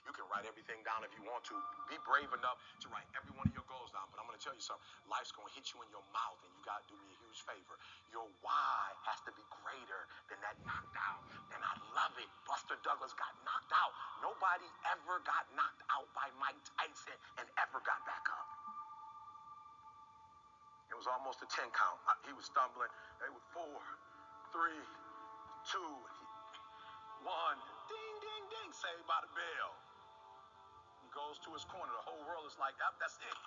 You can write everything down if you want to. Be brave enough to write every one of your goals down. But I'm going to tell you something. Life's going to hit you in your mouth, and you got to do me a huge favor. Your why has to be greater than that knocked out. And I love it. Buster Douglas got knocked out. Nobody ever got knocked out by Mike Tyson and ever got back up. It was almost a 10 count. He was stumbling. They were 4, 3, 2, 1. Ding, ding, ding. Saved by the bell. He goes to his corner. The whole world is like, that's it.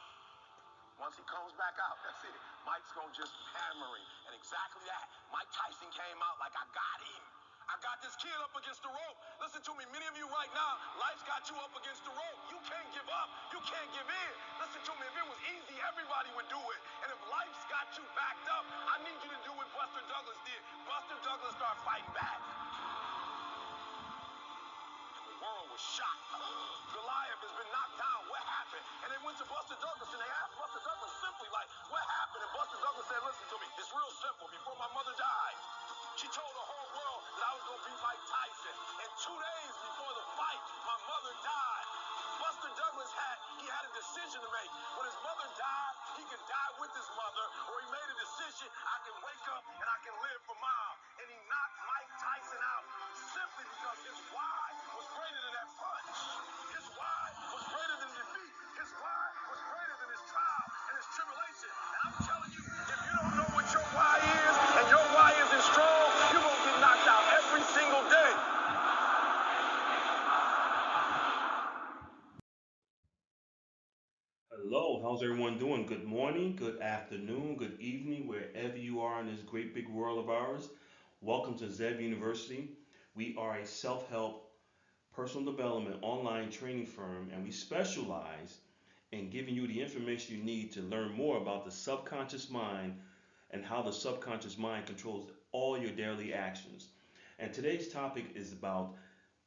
Once he comes back out, that's it. Mike's going to just hammer him. And exactly that. Mike Tyson came out like, I got him. I got this kid up against the rope. Listen to me, many of you right now, life's got you up against the rope. You can't give up. You can't give in. Listen to me, if it was easy, everybody would do it. And if life's got you backed up, I need you to do what Buster Douglas did. Buster Douglas started fighting back. The world was shocked. Goliath has been knocked down. What happened? And they went to Buster Douglas and they asked Buster Douglas simply like, what happened? And Buster Douglas said, listen to me, it's real simple. Before my mother died, she told the whole world that I was going to be Mike Tyson. And 2 days before the fight, my mother died. Buster Douglas had a decision to make. When his mother died, he could die with his mother, or he made a decision, I can wake up and I can live for mom. And he knocked Mike Tyson out simply because his why was greater than that punch. His why was greater than defeat. His why was greater than his trial and his tribulation. And I'm telling you, if you don't know what your why is, and your why isn't strong, you're going to get knocked out every single day. Hello, how's everyone doing? Good morning, good afternoon, good evening, wherever you are in this great big world of ours. Welcome to Zev University. We are a self help personal development online training firm, and we specialize in giving you the information you need to learn more about the subconscious mind and how the subconscious mind controls all your daily actions. And today's topic is about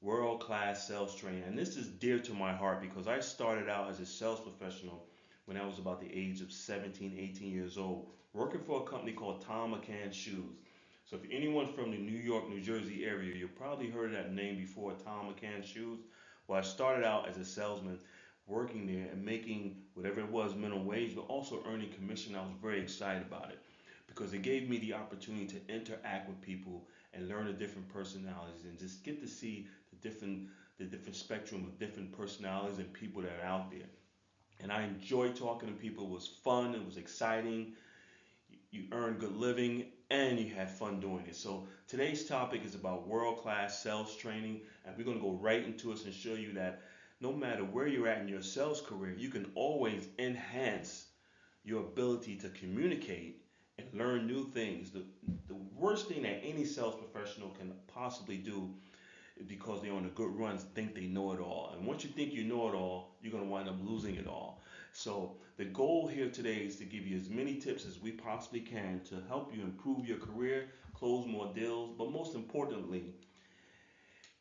world class sales training. And this is dear to my heart because I started out as a sales professional when I was about the age of 17, 18 years old, working for a company called Tom McCann Shoes. So if anyone from the New York, New Jersey area, you've probably heard of that name before, Tom McCann Shoes. Well, I started out as a salesman working there and making whatever it was minimum wage, but also earning commission. I was very excited about it because it gave me the opportunity to interact with people and learn the different personalities and just get to see the different spectrum of different personalities and people that are out there. And I enjoyed talking to people. It was fun. It was exciting. You earned good living and you had fun doing it. So today's topic is about world-class sales training, and we're going to go right into it and show you that no matter where you're at in your sales career, you can always enhance your ability to communicate and learn new things. The worst thing that any sales professional can possibly do is because they're on a good run, think they know it all. And once you think you know it all, you're going to wind up losing it all. So the goal here today is to give you as many tips as we possibly can to help you improve your career, close more deals, but most importantly,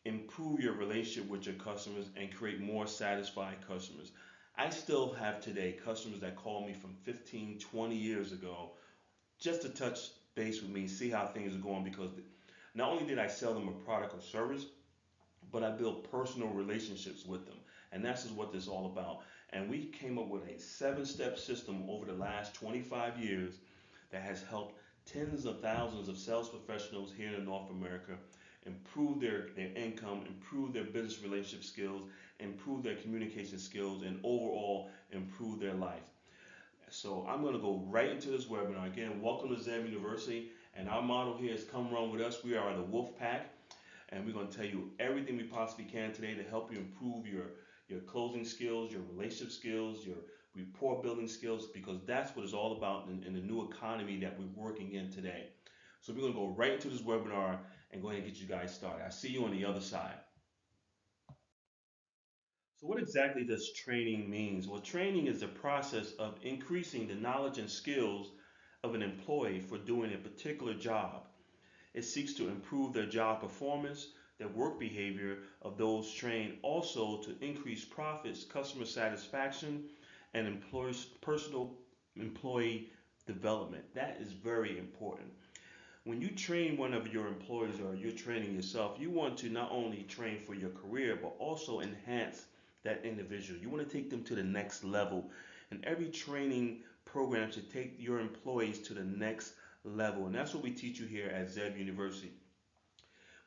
improve your relationship with your customers and create more satisfied customers. I still have today customers that call me from 15, 20 years ago just to touch base with me, see how things are going because not only did I sell them a product or service, but I built personal relationships with them. And that's just what this is all about. And we came up with a 7 step system over the last 25 years that has helped tens of thousands of sales professionals here in North America improve their income, improve their business relationship skills, improve their communication skills, and overall improve their life. So I'm going to go right into this webinar. Again, welcome to Zam University. And our motto here is come run with us. We are the Wolf Pack. And we're going to tell you everything we possibly can today to help you improve your closing skills, your relationship skills, your rapport building skills, because that's what it's all about in the new economy that we're working in today. So we're going to go right into this webinar and go ahead and get you guys started. I see you on the other side. So what exactly does training mean? Well, training is the process of increasing the knowledge and skills of an employee for doing a particular job. It seeks to improve their job performance, their work behavior of those trained, also to increase profits, customer satisfaction, and employees' personal employee development. That is very important. When you train one of your employees or you're training yourself, you want to not only train for your career, but also enhance that individual. You want to take them to the next level. And every training program should take your employees to the next level. And that's what we teach you here at Zev University.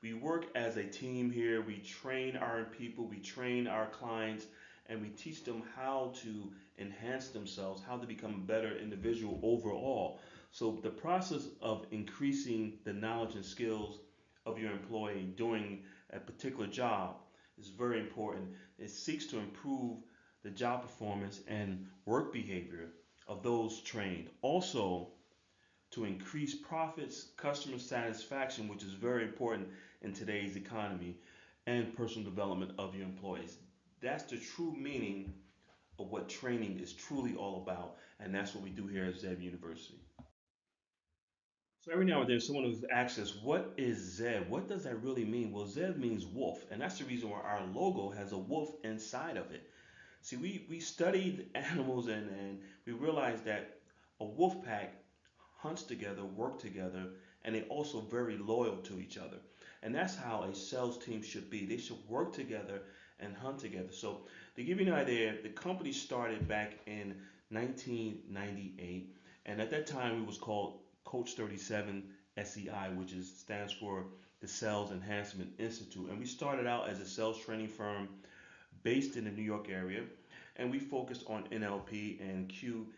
We work as a team here. We train our people, we train our clients, and we teach them how to enhance themselves, how to become a better individual overall. So the process of increasing the knowledge and skills of your employee doing a particular job is very important. It seeks to improve the job performance and work behavior of those trained. Also, to increase profits, customer satisfaction, which is very important in today's economy, and personal development of your employees. That's the true meaning of what training is truly all about, and that's what we do here at Zev University. So every now and then, someone who's asked us, "What is Zev? What does that really mean?" Well, Zev means wolf, and that's the reason why our logo has a wolf inside of it. See, we studied animals and we realized that a wolf pack hunts together, work together, and they're also very loyal to each other. And that's how a sales team should be. They should work together and hunt together. So to give you an idea, the company started back in 1998, and at that time it was called Coach 37 SEI, which stands for the Sales Enhancement Institute. And we started out as a sales training firm based in the New York area, and we focused on NLP and Q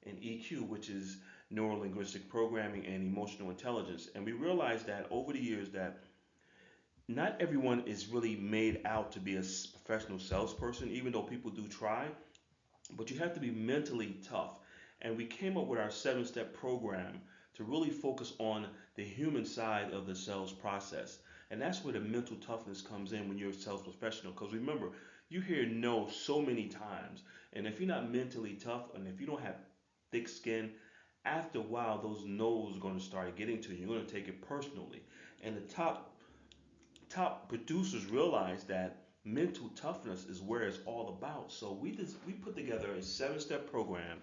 and EQ, which is neuro linguistic programming and emotional intelligence. And we realized that over the years that not everyone is really made out to be a professional salesperson, even though people do try, but you have to be mentally tough. And we came up with our 7 step program to really focus on the human side of the sales process. And that's where the mental toughness comes in when you're a sales professional. Because remember, you hear no so many times. And if you're not mentally tough and if you don't have thick skin, after a while, those no's are going to start getting to you. You're going to take it personally. And the top producers realize that mental toughness is where it's all about. So we put together a 7 step program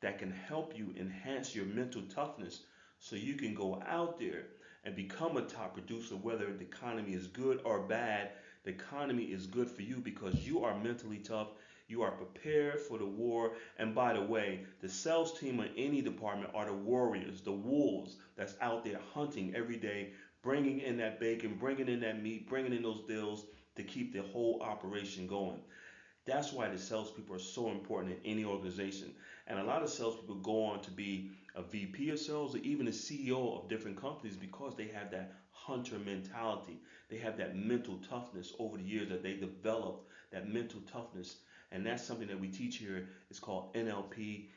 that can help you enhance your mental toughness so you can go out there and become a top producer, whether the economy is good or bad. The economy is good for you because you are mentally tough. You are prepared for the war. And by the way, the sales team in any department are the warriors, the wolves that's out there hunting every day, bringing in that bacon, bringing in that meat, bringing in those deals to keep the whole operation going. That's why the salespeople are so important in any organization. And a lot of salespeople go on to be a VP of sales or even a CEO of different companies because they have that hunter mentality. They have that mental toughness over the years that they develop, that mental toughness. And that's something that we teach here. It's called NLP,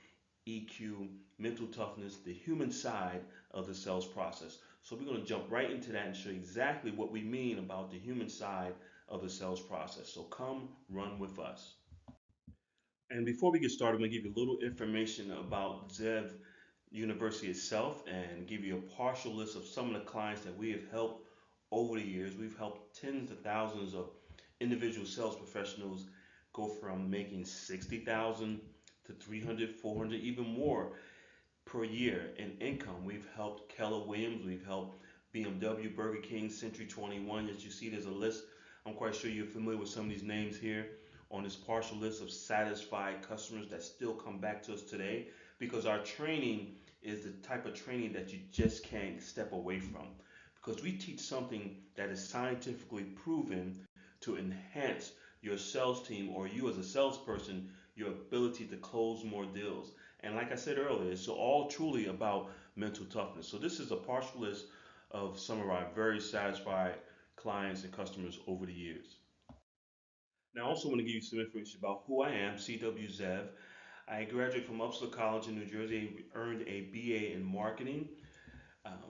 EQ, mental toughness, the human side of the sales process. So we're going to jump right into that and show you exactly what we mean about the human side of the sales process. So come run with us. And before we get started, I'm going to give you a little information about Zev University itself and give you a partial list of some of the clients that we have helped over the years. We've helped tens of thousands of individual sales professionals go from making 60,000 to 300, 400, even more per year in income. We've helped Keller Williams, we've helped BMW, Burger King, Century 21. As you see, there's a list. I'm quite sure you're familiar with some of these names here on this partial list of satisfied customers that still come back to us today because our training is the type of training that you just can't step away from because we teach something that is scientifically proven to enhance your sales team or you as a salesperson, your ability to close more deals. And like I said earlier, it's all truly about mental toughness. So this is a partial list of some of our very satisfied clients and customers over the years. Now, I also want to give you some information about who I am, C.W. Zev. I graduated from Upsala College in New Jersey, earned a BA in marketing.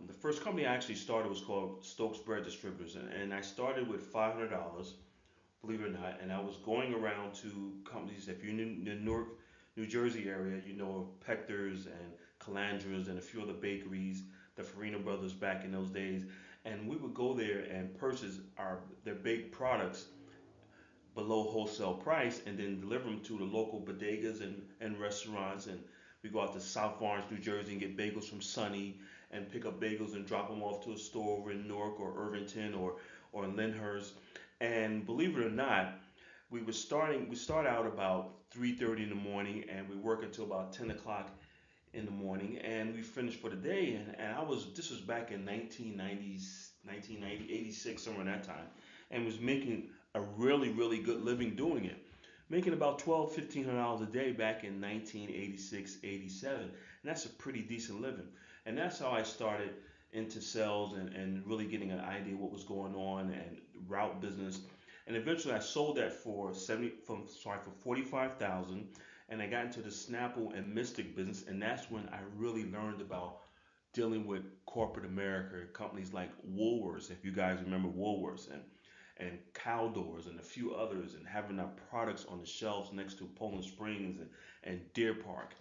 The first company I actually started was called Stokes Bread Distributors, and I started with $500, believe it or not, and I was going around to companies. If you're in the Newark, New Jersey area, you know Pector's and Calandra's and a few other bakeries, the Farina Brothers back in those days, and we would go there and purchase their baked products below wholesale price and then deliver them to the local bodegas and restaurants. And we go out to South Orange, New Jersey and get bagels from Sunny and pick up bagels and drop them off to a store over in Newark or Irvington or in Lyndhurst. And believe it or not, We start out about 3:30 in the morning, and we work until about 10 o'clock in the morning, and we finish for the day. And this was back in 1990s, 1990, 86, somewhere in that time, and was making a really, really good living doing it. Making about 12, $1,500 a day back in 1986, 87. And that's a pretty decent living. And that's how I started into sales and really getting an idea what was going on and route business. And eventually I sold that for 45,000, and I got into the Snapple and Mystic business, and that's when I really learned about dealing with corporate America, companies like Woolworths, if you guys remember Woolworths, and Caldors and a few others, and having our products on the shelves next to Poland Springs and Deer Park.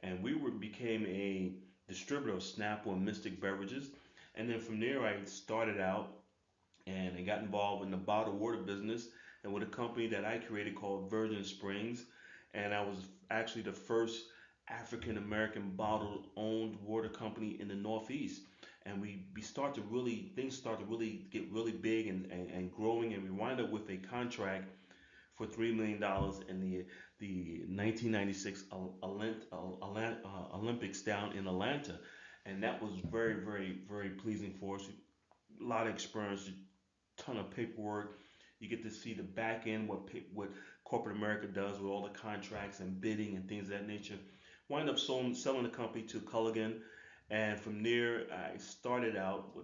And became a distributor of Snapple and Mystic beverages. And then from there, I started out and I got involved in the bottled water business and with a company that I created called Virgin Springs. And I was actually the first African American bottled owned water company in the Northeast. And we start to really, things start to really get really big and growing. And we wind up with a contract for $3 million in the 1996 Olympics down in Atlanta. And that was very, very, very pleasing for us. A lot of experience, ton of paperwork. You get to see the back end, what corporate America does with all the contracts and bidding and things of that nature. Wind up selling the company to Culligan, and from there I started out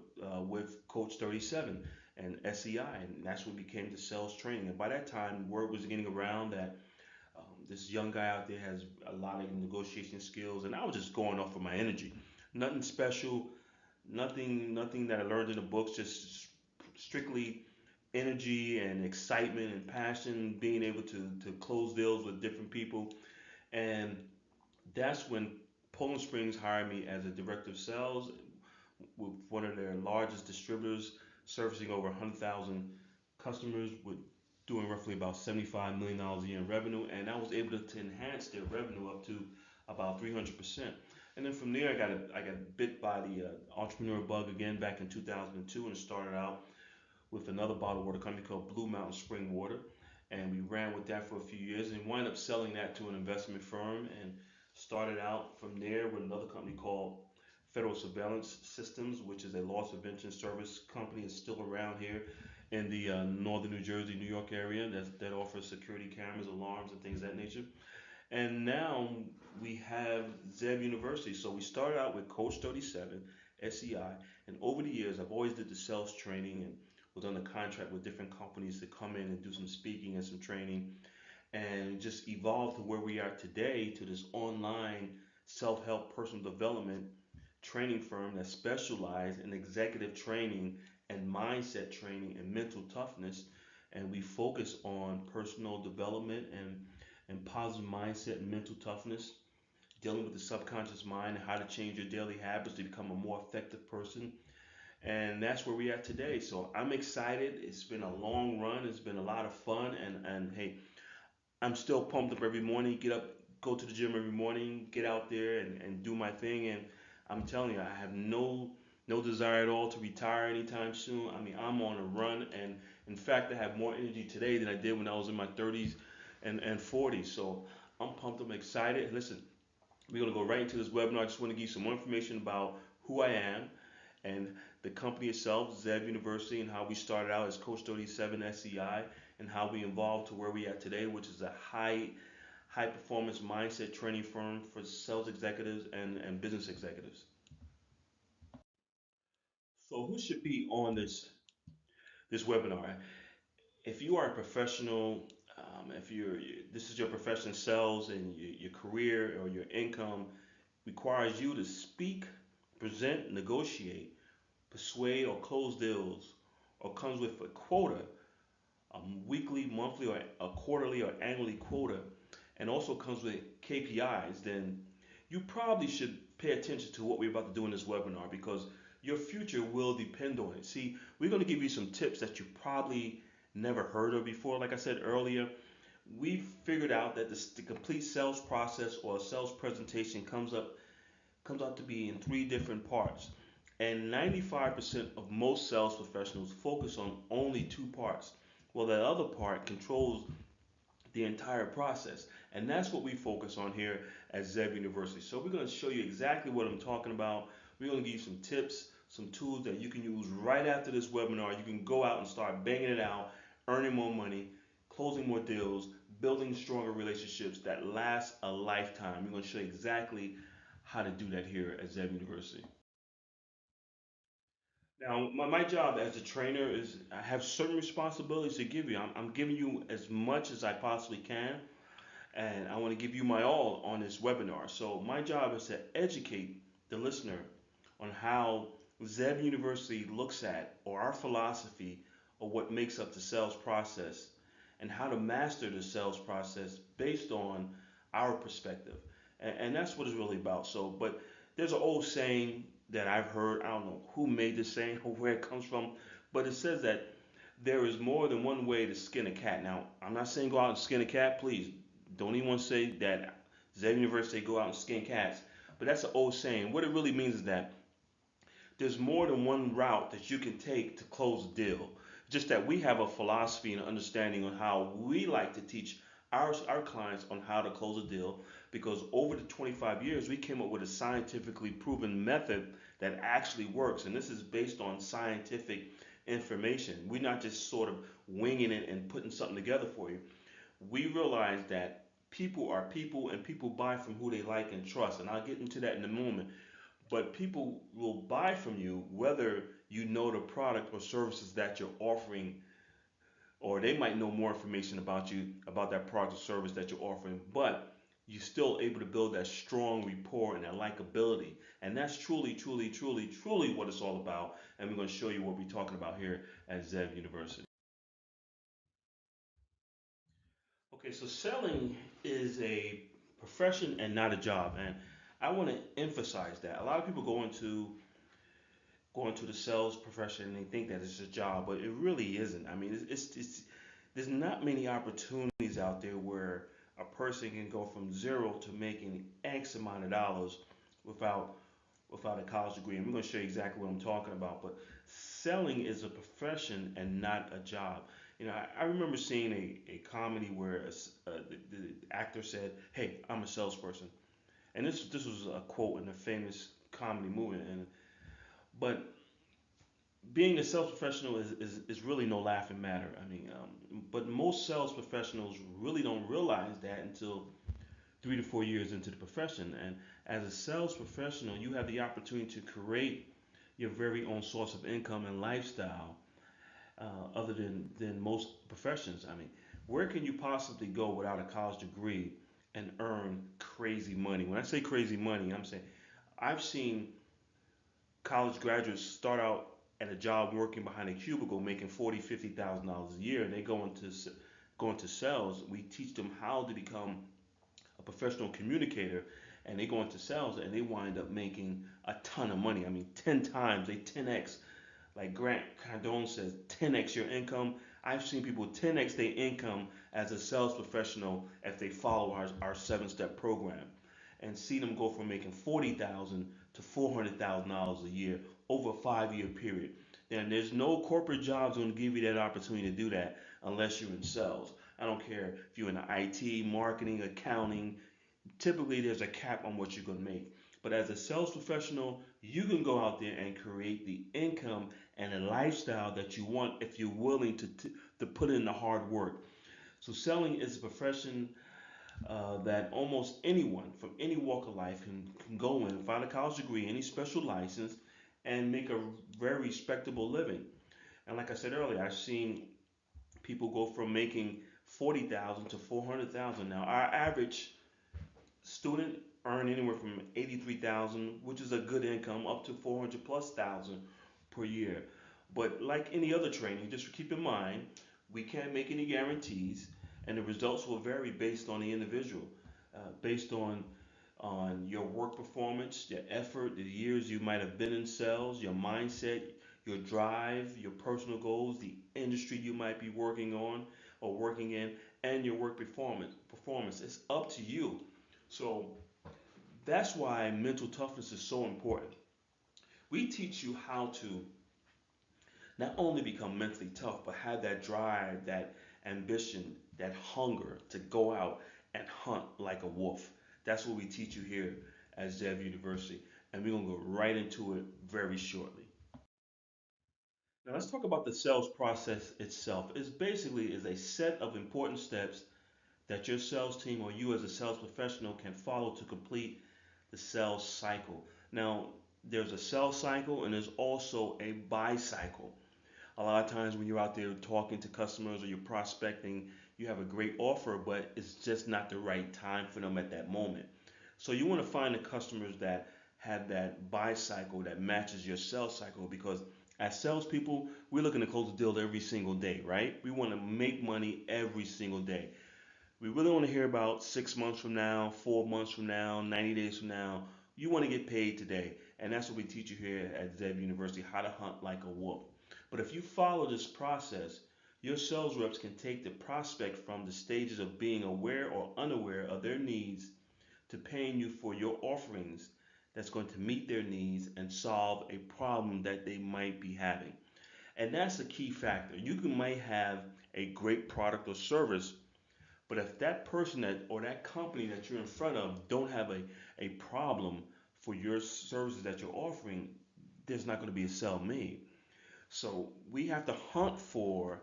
with Coach 37 and SEI, and that's what became the sales training. And by that time, word was getting around that this young guy out there has a lot of negotiation skills, and I was just going off of my energy. Nothing special, nothing that I learned in the books, just strictly energy and excitement and passion, being able to close deals with different people. And that's when Poland Springs hired me as a director of sales with one of their largest distributors, servicing over 100,000 customers, with doing roughly about $75 million a year in revenue. And I was able to enhance their revenue up to about 300%. And then from there, I got bit by the entrepreneur bug again back in 2002, and started out with another bottled water company called Blue Mountain Spring Water. And we ran with that for a few years and wound up selling that to an investment firm, and started out from there with another company called Federal Surveillance Systems, which is a loss prevention service company. It's still around here in the northern New Jersey, New York area that offers security cameras, alarms, and things of that nature. And now we have Zeb University. So we started out with Coach 37, SEI, and over the years I've always did the sales training and was on a contract with different companies to come in and do some speaking and some training, and just evolved to where we are today, to this online self-help personal development training firm that specializes in executive training and mindset training and mental toughness. And we focus on personal development and positive mindset and mental toughness, dealing with the subconscious mind and how to change your daily habits to become a more effective person. And that's where we're at today. So I'm excited. It's been a long run. It's been a lot of fun. And hey, I'm still pumped up every morning. Get up, go to the gym every morning, get out there and do my thing. And I'm telling you, I have no desire at all to retire anytime soon. I mean, I'm on a run, and in fact, I have more energy today than I did when I was in my 30s and 40s. So I'm pumped. I'm excited. Listen, we're gonna go right into this webinar. I just want to give you some more information about who I am and the company itself, Zeb University, and how we started out as Coach 37 SEI, and how we evolved to where we are today, which is a high performance mindset training firm for sales executives and business executives. So who should be on this webinar? If you are a professional, if this is your profession, sales, and your career or your income requires you to speak, present, negotiate, persuade, or close deals, or comes with a quota, a weekly, monthly, or a quarterly or annually quota, and also comes with KPIs, then you probably should pay attention to what we're about to do in this webinar, because your future will depend on it. See, we're going to give you some tips that you probably never heard of before. Like I said earlier, we've figured out that the complete sales process or sales presentation comes out to be in three different parts. And 95% of most sales professionals focus on only two parts. Well, that other part controls the entire process. And that's what we focus on here at Zeb University. So we're going to show you exactly what I'm talking about. We're going to give you some tips, some tools that you can use right after this webinar. You can go out and start banging it out, earning more money, closing more deals, building stronger relationships that last a lifetime. We're going to show you exactly how to do that here at Zeb University. Now, my job as a trainer is I have certain responsibilities to give you. I'm giving you as much as I possibly can, and I want to give you my all on this webinar. So, my job is to educate the listener on how Zeb University looks at, or our philosophy, or what makes up the sales process, and how to master the sales process based on our perspective. And that's what it's really about. So, but there's an old saying that I've heard, I don't know who made this saying or where it comes from, but it says that there is more than one way to skin a cat. Now, I'm not saying go out and skin a cat, please. Don't even say that Zeb University go out and skin cats. But that's an old saying. What it really means is that there's more than one route that you can take to close a deal. Just that we have a philosophy and understanding on how we like to teach our clients on how to close a deal, because over the 25 years we came up with a scientifically proven method that actually works, and this is based on scientific information. We're not just sort of winging it and putting something together for you. We realize that people are people and people buy from who they like and trust, and I'll get into that in a moment. But people will buy from you whether you know the product or services that you're offering, or they might know more information about you, about that product or service that you're offering, but you're still able to build that strong rapport and that likability. And that's truly, truly, truly, truly what it's all about. And we're going to show you what we're talking about here at Zeb University. Okay, so selling is a profession and not a job. And I want to emphasize that. A lot of people go into the sales profession and they think that it's a job, but it really isn't. I mean, it's there's not many opportunities out there where a person can go from zero to making X amount of dollars without without a college degree. And we're going to show you exactly what I'm talking about. But selling is a profession and not a job. You know, I remember seeing a comedy where the actor said, "Hey, I'm a salesperson," and this was a quote in a famous comedy movie. And but being a sales professional is really no laughing matter. I mean, but most sales professionals really don't realize that until 3 to 4 years into the profession. And as a sales professional, you have the opportunity to create your very own source of income and lifestyle, other than most professions. I mean, where can you possibly go without a college degree and earn crazy money? When I say crazy money, I'm saying I've seen college graduates start out at a job working behind a cubicle making 40, $50,000 a year. They go into sales. We teach them how to become a professional communicator, and they go into sales and they wind up making a ton of money. I mean, 10 times, they 10x. Like Grant Cardone says, 10x your income. I've seen people 10x their income as a sales professional if they follow our 7-step program, and see them go from making 40,000 to $400,000 a year over a 5-year period. And there's no corporate jobs going to give you that opportunity to do that unless you're in sales. I don't care if you're in IT, marketing, accounting. Typically, there's a cap on what you're going to make. But as a sales professional, you can go out there and create the income and a lifestyle that you want if you're willing to put in the hard work. So selling is a profession that almost anyone from any walk of life can go in, find a college degree, any special license, and make a very respectable living. And like I said earlier, I've seen people go from making 40,000 to 400,000. Now, our average student earn anywhere from 83,000, which is a good income, up to 400 plus thousand per year. But like any other training, just keep in mind we can't make any guarantees, and the results will vary based on the individual, based on your work performance, your effort, the years you might have been in sales, your mindset, your drive, your personal goals, the industry you might be working on or working in, and your work performance. Performance. It's up to you. So that's why mental toughness is so important. We teach you how to not only become mentally tough, but have that drive, that ambition that hunger to go out and hunt like a wolf. That's what we teach you here at Zev University. And we're going to go right into it very shortly. Now let's talk about the sales process itself. It's basically is a set of important steps that your sales team or you as a sales professional can follow to complete the sales cycle. Now, there's a sales cycle and there's also a buy cycle. A lot of times when you're out there talking to customers or you're prospecting, you have a great offer, but it's just not the right time for them at that moment. So you want to find the customers that have that buy cycle that matches your sales cycle because as salespeople, we're looking to close a deal every single day, right? We want to make money every single day. We really want to hear about 6 months from now, 4 months from now, 90 days from now. You want to get paid today. And that's what we teach you here at Zev University, how to hunt like a wolf. But if you follow this process, your sales reps can take the prospect from the stages of being aware or unaware of their needs to paying you for your offerings that's going to meet their needs and solve a problem that they might be having. And that's a key factor. Might have a great product or service, but if that person that or that company that you're in front of don't have a problem for your services that you're offering, there's not going to be a sale made. So we have to hunt for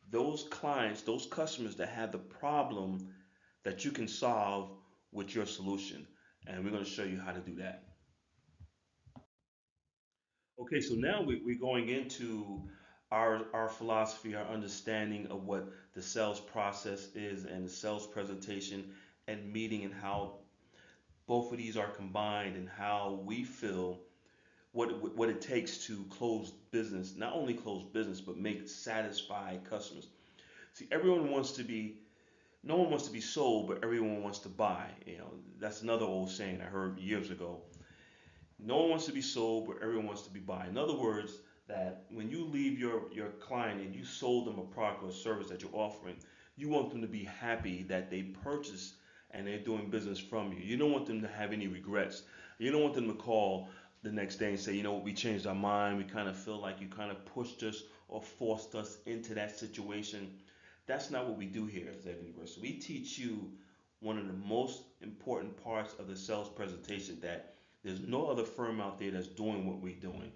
those clients, those customers that have the problem that you can solve with your solution. And we're going to show you how to do that. Okay, so now we're going into our philosophy, our understanding of what the sales process is and the sales presentation and meeting and how both of these are combined and how we feel what it takes to close business, not only close business, but make satisfied customers. See, no one wants to be sold, but everyone wants to buy. That's another old saying I heard years ago. No one wants to be sold, but everyone wants to be bought. In other words, that when you leave your client and you sold them a product or a service that you're offering, you want them to be happy that they purchased and they're doing business from you. You don't want them to have any regrets. You don't want them to call the next day and say, we changed our mind. We kind of feel like you kind of pushed us or forced us into that situation. That's not what we do here at Zev University. We teach you one of the most important parts of the sales presentation that there's no other firm out there that's doing what we're doing.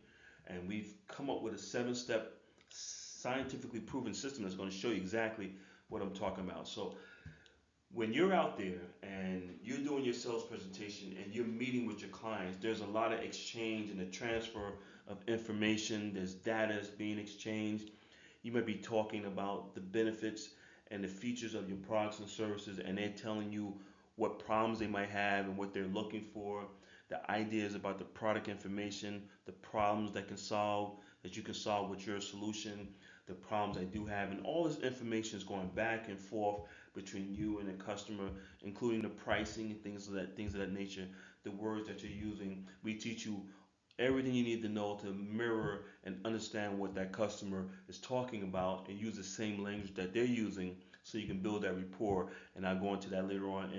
And we've come up with a 7-step scientifically proven system that's going to show you exactly what I'm talking about. So when you're out there and you're doing your sales presentation and you're meeting with your clients, there's a lot of exchange and a transfer of information. There's data that's being exchanged. You might be talking about the benefits and the features of your products and services, and they're telling you what problems they might have and what they're looking for, the ideas about the product information, the problems that you can solve with your solution, the problems I do have, and all this information is going back and forth between you and the customer, including the pricing and things of that nature, the words that you're using. We teach you everything you need to know to mirror and understand what that customer is talking about and use the same language that they're using so you can build that rapport. And I'll go into that later on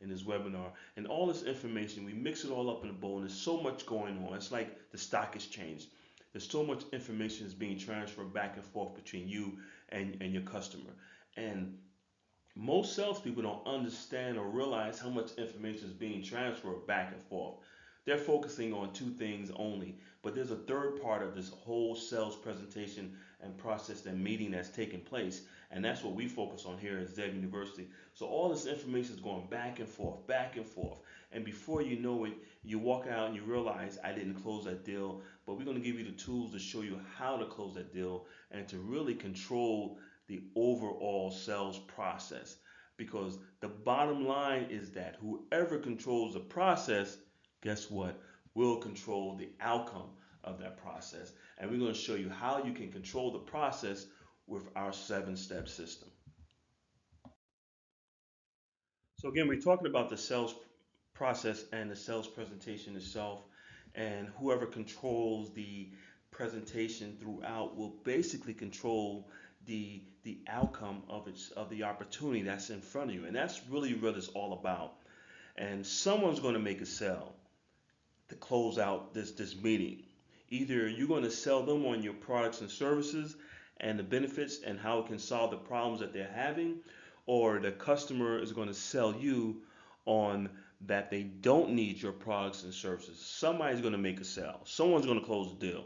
in this webinar. And all this information, we mix it all up in a bowl, and there's so much going on. It's like the stock exchange. There's so much information is being transferred back and forth between you and your customer. And most salespeople don't understand or realize how much information is being transferred back and forth. They're focusing on two things only, but there's a third part of this whole sales presentation and process and meeting that's taking place, and that's what we focus on here at Zev University. So all this information is going back and forth, and before you know it, you walk out and you realize I didn't close that deal, but we're going to give you the tools to show you how to close that deal and to really control the overall sales process. Because the bottom line is that whoever controls the process, guess what? Will control the outcome of that process. And we're going to show you how you can control the process with our 7-step system. So again, we're talking about the sales process and the sales presentation itself. And whoever controls the presentation throughout will basically control the outcome of the opportunity that's in front of you. And that's really what it's all about. And someone's going to make a sale to close out this meeting. Either you're going to sell them on your products and services and the benefits and how it can solve the problems that they're having, or the customer is going to sell you on that they don't need your products and services. Somebody's going to make a sale, someone's going to close the deal.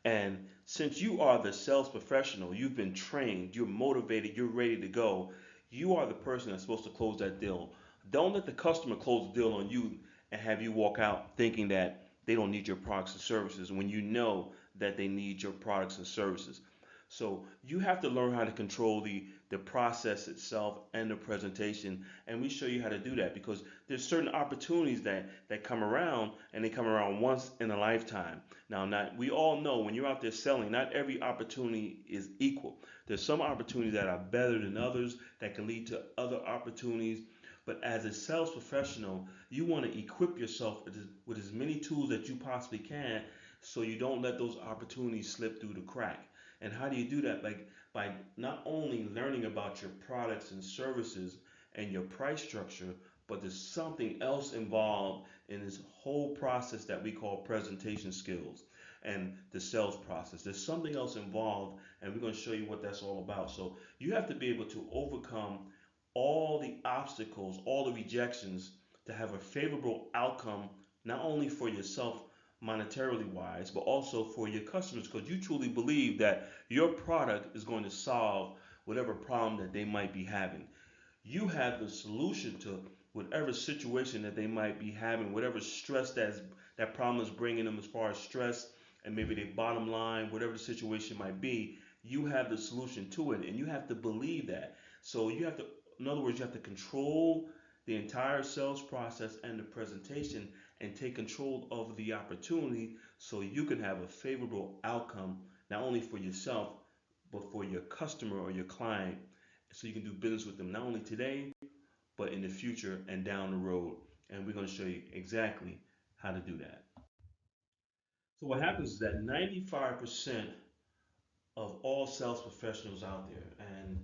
And since you are the sales professional, you've been trained, you're motivated, you're ready to go, you are the person that's supposed to close that deal. Don't let the customer close the deal on you and have you walk out thinking that they don't need your products and services when you know that they need your products and services. So you have to learn how to control the process itself and the presentation. And we show you how to do that because there's certain opportunities that come around, and they come around once in a lifetime. Now, not we all know when you're out there selling, not every opportunity is equal. There's some opportunities that are better than others that can lead to other opportunities. But as a sales professional, you want to equip yourself with as many tools that you possibly can so you don't let those opportunities slip through the crack. And how do you do that? Like by not only learning about your products and services and your price structure, but there's something else involved in this whole process that we call presentation skills and the sales process. There's something else involved, and we're going to show you what that's all about. So you have to be able to overcome all the obstacles, all the rejections to have a favorable outcome, not only for yourself monetarily wise, but also for your customers because you truly believe that your product is going to solve whatever problem that they might be having. You have the solution to whatever situation that they might be having, whatever stress that problem is bringing them as far as stress and maybe their bottom line, whatever the situation might be, you have the solution to it and you have to believe that. So you have to, in other words, you have to control the entire sales process and the presentation and take control of the opportunity so you can have a favorable outcome not only for yourself but for your customer or your client so you can do business with them not only today but in the future and down the road. And we're going to show you exactly how to do that. So what happens is that 95% of all sales professionals out there, and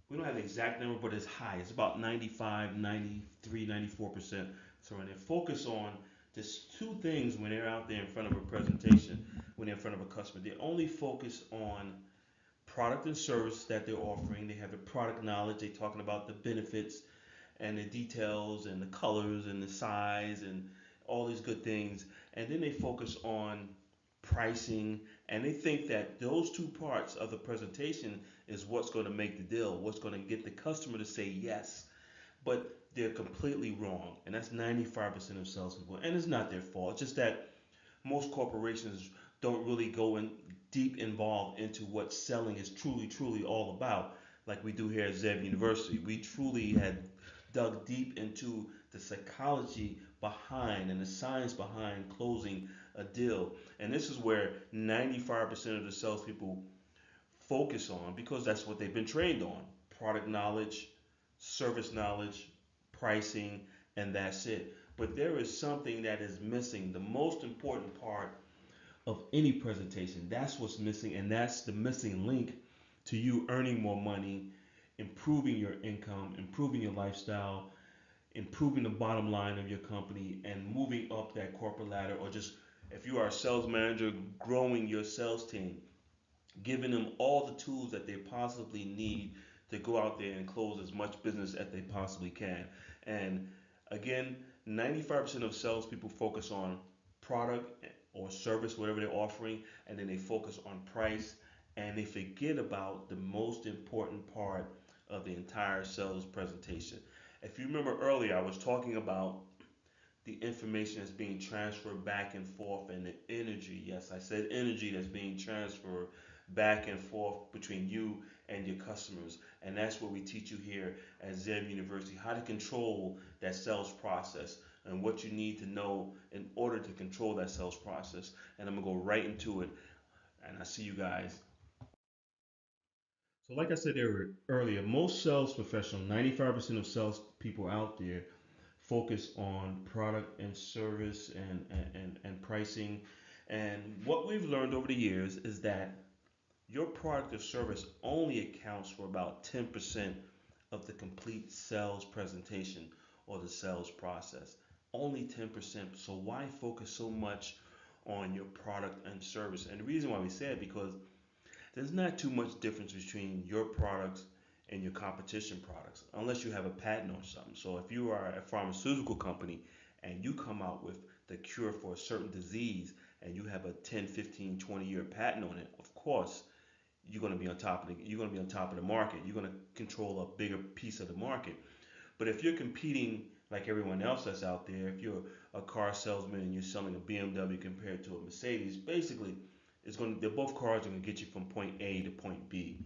we don't have the exact number, but it's high. It's about 95, 93, 94%. So when they focus on just two things when they're out there in front of a presentation, when they're in front of a customer, they only focus on product and service that they're offering. They have the product knowledge. They're talking about the benefits and the details and the colors and the size and all these good things. And then they focus on pricing, and they think that those two parts of the presentation is what's going to make the deal, what's going to get the customer to say yes. But they're completely wrong, and that's 95% of salespeople. And it's not their fault. It's just that most corporations don't really go in deep involved into what selling is truly all about, like we do here at Zev University. We truly had dug deep into the psychology behind and the science behind closing a deal. And this is where 95% of the salespeople focus on because that's what they've been trained on: product knowledge, service knowledge, pricing, and that's it. But there is something that is missing. The most important part of any presentation, that's what's missing, and that's the missing link to you earning more money, improving your income, improving your lifestyle, improving the bottom line of your company, and moving up that corporate ladder, or just if you are a sales manager, growing your sales team, giving them all the tools that they possibly need to go out there and close as much business as they possibly can. And again, 95% of salespeople focus on product or service, whatever they're offering, and then they focus on price, and they forget about the most important part of the entire sales presentation. If you remember earlier, I was talking about the information that's being transferred back and forth and the energy. Yes, I said energy that's being transferred back and forth between you and your customers. And that's what we teach you here at Zev University, how to control that sales process and what you need to know in order to control that sales process. And I'm going to go right into it. And I see you guys. So like I said earlier, most sales professionals, 95% of sales people out there focus on product and service and pricing. And what we've learned over the years is that your product or service only accounts for about 10% of the complete sales presentation or the sales process. Only 10%. So why focus so much on your product and service? And the reason why we say it because there's not too much difference between your products and your competition products, unless you have a patent on something. So if you are a pharmaceutical company and you come out with the cure for a certain disease and you have a 10, 15, 20-year patent on it, of course you're going to be on top of the market. You're going to control a bigger piece of the market. But if you're competing like everyone else that's out there, if you're a car salesman and you're selling a BMW compared to a Mercedes, basically they're both cars are going to get you from point A to point B.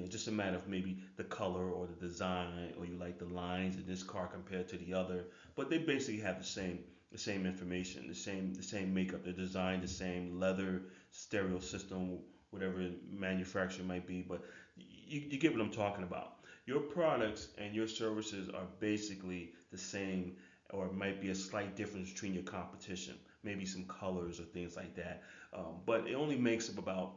Just a matter of maybe the color or the design, or you like the lines in this car compared to the other. But they basically have the same information, the same makeup. They're designed the same, leather, stereo system, whatever manufacturer might be. But you get what I'm talking about. Your products and your services are basically the same, or it might be a slight difference between your competition, maybe some colors or things like that. But it only makes up about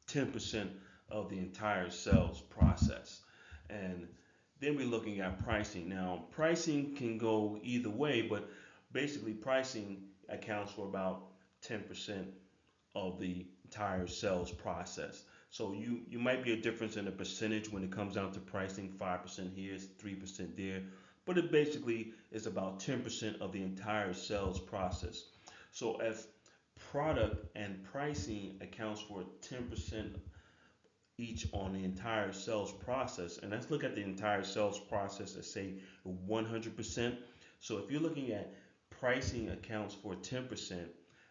10% of the entire sales process. And then we're looking at pricing. Now, pricing can go either way, but basically, pricing accounts for about 10% of the entire sales process. So you might be a difference in the percentage when it comes down to pricing, 5% here, 3% there, but it basically is about 10% of the entire sales process. So if product and pricing accounts for 10% each on the entire sales process, and let's look at the entire sales process as say 100%. So if you're looking at pricing accounts for 10%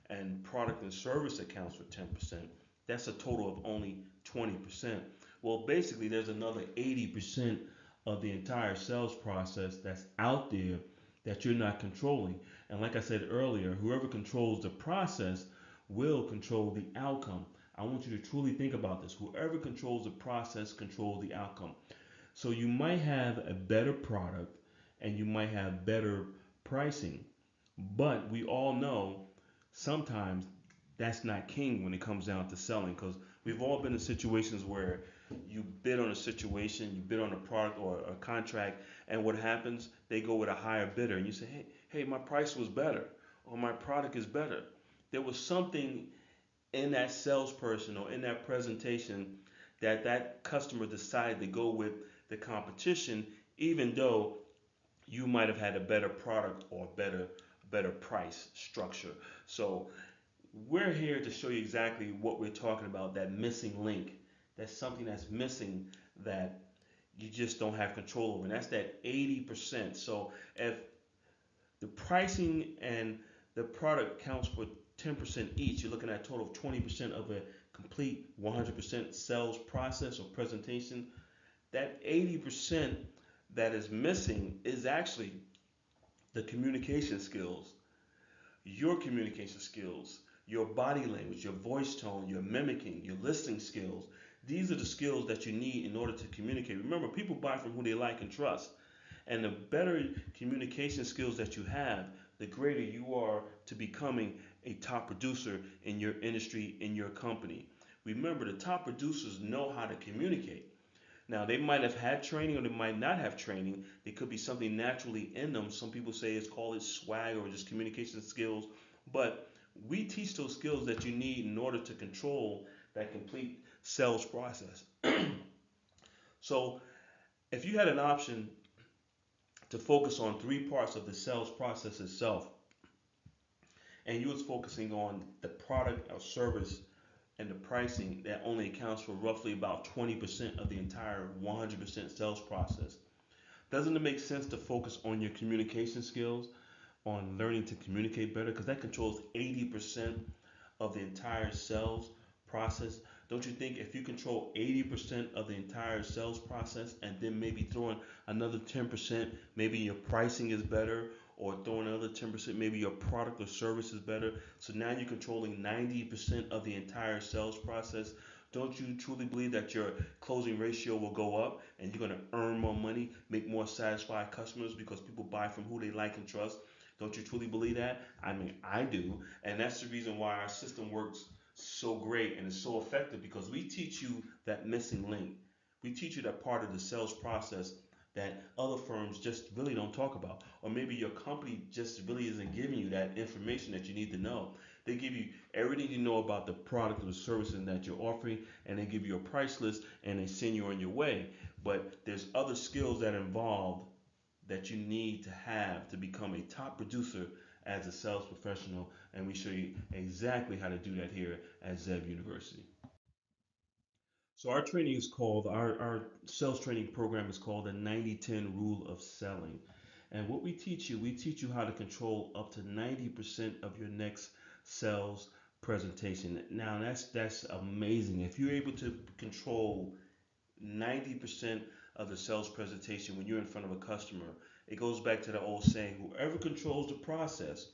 and product and service accounts for 10%, that's a total of only 20%. Well, basically, there's another 80% of the entire sales process that's out there that you're not controlling. And like I said earlier, whoever controls the process will control the outcome. I want you to truly think about this. Whoever controls the process controls the outcome. So you might have a better product and you might have better pricing, but we all know sometimes that's not king when it comes down to selling, because we've all been in situations where you bid on a situation, you bid on a product or a contract, and what happens? They go with a higher bidder, and you say, hey, my price was better, or my product is better. There was something in that salesperson or in that presentation that customer decided to go with the competition, even though you might have had a better product or better price structure. So we're here to show you exactly what we're talking about, that missing link. That's something that's missing that you just don't have control over. And that's that 80%. So if the pricing and the product counts for 10% each, you're looking at a total of 20% of a complete 100% sales process or presentation. That 80% that is missing is actually the communication skills, your communication skills, your body language, your voice tone, your mimicking, your listening skills. These are the skills that you need in order to communicate. Remember, people buy from who they like and trust. And the better communication skills that you have, the greater you are to becoming a top producer in your industry, in your company. Remember, the top producers know how to communicate. Now, they might have had training or they might not have training. It could be something naturally in them. Some people say it's called it swag or just communication skills. But we teach those skills that you need in order to control that complete sales process. So if you had an option to focus on three parts of the sales process itself, and you was focusing on the product or service and the pricing that only accounts for roughly about 20% of the entire 100% sales process, doesn't it make sense to focus on your communication skills, on learning to communicate better? Because that controls 80% of the entire sales process. Don't you think if you control 80% of the entire sales process and then maybe throwing another 10%, maybe your pricing is better, or throwing another 10%, maybe your product or service is better. So now you're controlling 90% of the entire sales process. Don't you truly believe that your closing ratio will go up and you're going to earn more money, make more satisfied customers because people buy from who they like and trust? Don't you truly believe that? I mean, I do. And that's the reason why our system works so great and is so effective, because we teach you that missing link. We teach you that part of the sales process that other firms just really don't talk about. Or maybe your company just really isn't giving you that information that you need to know. They give you everything you know about the product or the services that you're offering, and they give you a price list and they send you on your way. But there's other skills that are involved that you need to have to become a top producer as a sales professional, and we show you exactly how to do that here at Zev University. So our training is called, our sales training program is called the 90-10 rule of selling. And what we teach you how to control up to 90% of your next sales presentation. Now that's amazing. If you're able to control 90% of the sales presentation when you're in front of a customer, it goes back to the old saying, whoever controls the process,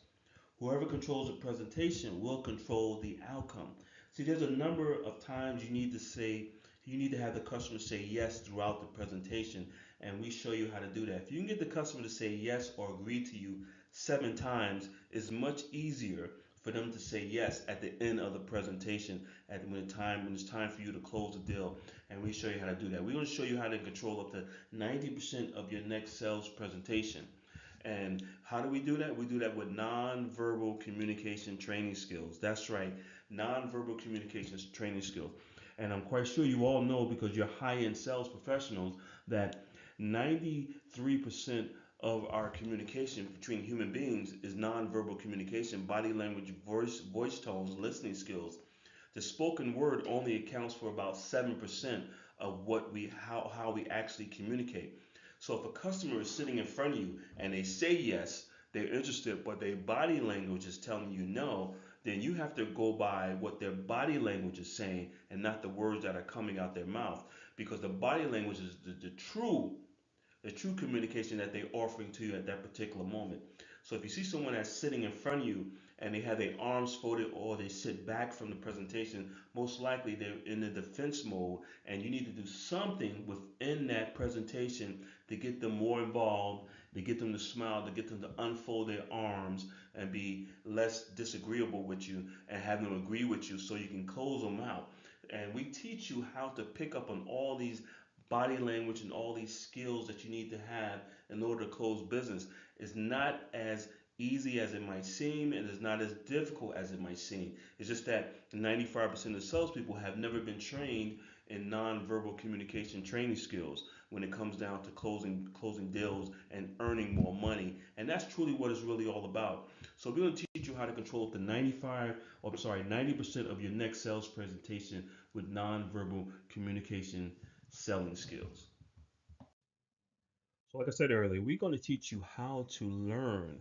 whoever controls the presentation will control the outcome. See, there's a number of times you need to have the customer say yes throughout the presentation, and we show you how to do that. If you can get the customer to say yes or agree to you 7 times, it's much easier for them to say yes at the end of the presentation when it's time for you to close the deal, and we show you how to do that. We're going to show you how to control up to 90% of your next sales presentation. And how do we do that? We do that with nonverbal communication training skills. That's right, nonverbal communications training skills. And I'm quite sure you all know, because you're high-end sales professionals, that 93% of our communication between human beings is nonverbal communication, body language, voice tones, listening skills. The spoken word only accounts for about 7% of how we actually communicate. So if a customer is sitting in front of you and they say yes, they're interested, but their body language is telling you no, then you have to go by what their body language is saying and not the words that are coming out their mouth, because the body language is the true communication that they're offering to you at that particular moment. So if you see someone that's sitting in front of you and they have their arms folded or they sit back from the presentation, most likely they're in the defense mode, and you need to do something within that presentation to get them more involved, to get them to smile, to get them to unfold their arms and be less disagreeable with you and have them agree with you so you can close them out. And we teach you how to pick up on all these body language and all these skills that you need to have in order to close business. It's not as easy as it might seem, and it's not as difficult as it might seem. It's just that 95% of salespeople have never been trained in nonverbal communication training skills when it comes down to closing deals and earning more money. And that's truly what it's really all about. So we're going to teach you how to control up to 90% of your next sales presentation with nonverbal communication selling skills. So, like I said earlier, we're going to teach you how to learn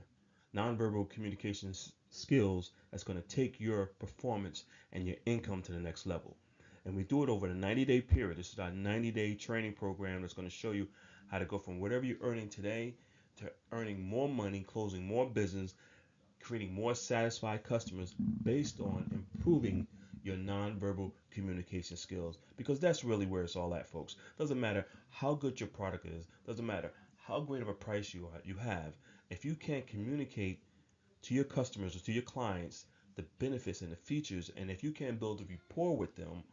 nonverbal communication skills that's going to take your performance and your income to the next level. And we do it over a 90-day period. This is our 90-day training program that's going to show you how to go from whatever you're earning today to earning more money, closing more business, creating more satisfied customers based on improving your nonverbal communication skills, because that's really where it's all at, folks. Doesn't matter how good your product is, doesn't matter how great of a price you have, if you can't communicate to your customers or to your clients the benefits and the features, and if you can't build a rapport with them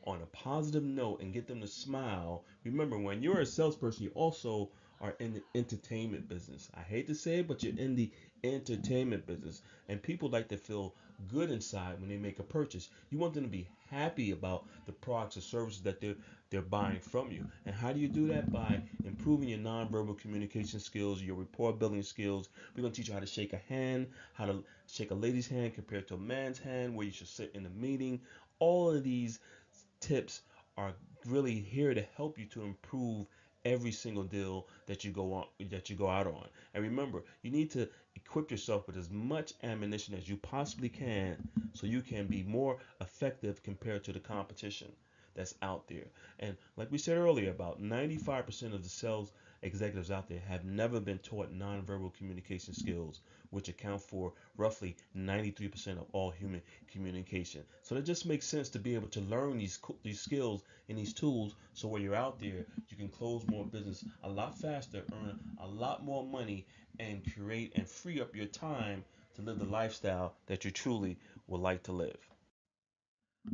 on a positive note and get them to smile. Remember, when you're a salesperson, you also are in the entertainment business. I hate to say it, but you're in the entertainment business, and people like to feel good inside when they make a purchase. You want them to be happy about the products or services that they're buying from you. And how do you do that? By improving your nonverbal communication skills, your rapport building skills. We're going to teach you how to shake a hand, how to shake a lady's hand compared to a man's hand, where you should sit in a meeting. All of these tips are really here to help you to improve every single deal that you go out on. And remember, you need to equip yourself with as much ammunition as you possibly can so you can be more effective compared to the competition that's out there. And like we said earlier, about 95% of the sales executives out there have never been taught nonverbal communication skills, which account for roughly 93% of all human communication. So it just makes sense to be able to learn these skills and these tools, so when you're out there, you can close more business a lot faster, earn a lot more money, and create and free up your time to live the lifestyle that you truly would like to live.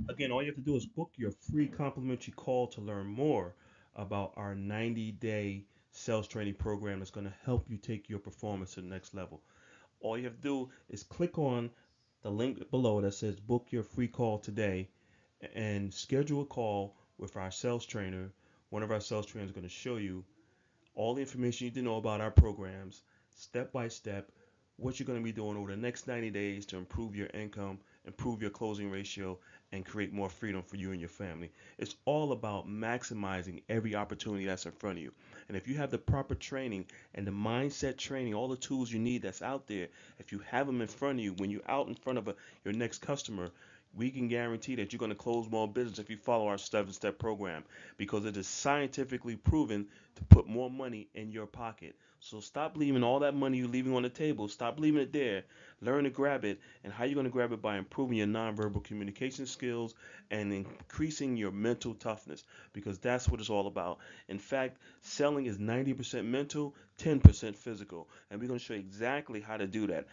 Again, all you have to do is book your free complimentary call to learn more about our 90-day sales training program that's going to help you take your performance to the next level. All you have to do is click on the link below that says book your free call today and schedule a call with our sales trainer. One of our sales trainers is going to show you all the information you need to know about our programs, step by step, what you're going to be doing over the next 90 days to improve your income, improve your closing ratio, and create more freedom for you and your family. It's all about maximizing every opportunity that's in front of you. And if you have the proper training and the mindset training, all the tools you need that's out there, if you have them in front of you when you're out in front of your next customer, we can guarantee that you're going to close more business if you follow our 7-step program, because it is scientifically proven to put more money in your pocket. So stop leaving all that money you're leaving on the table. Stop leaving it there. Learn to grab it. And how you're going to grab it? By improving your nonverbal communication skills and increasing your mental toughness, because that's what it's all about. In fact, selling is 90% mental, 10% physical. And we're going to show you exactly how to do that.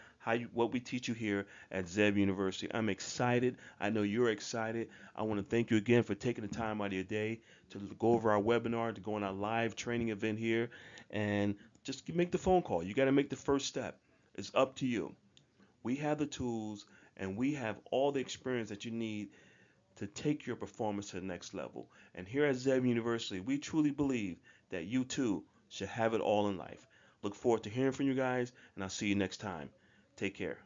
What we teach you here at Zeb University. I'm excited. I know you're excited. I want to thank you again for taking the time out of your day to go over our webinar, to go on our live training event here, and just make the phone call. You got to make the first step. It's up to you. We have the tools and we have all the experience that you need to take your performance to the next level. And here at Zeb University, we truly believe that you too should have it all in life. Look forward to hearing from you guys, and I'll see you next time. Take care.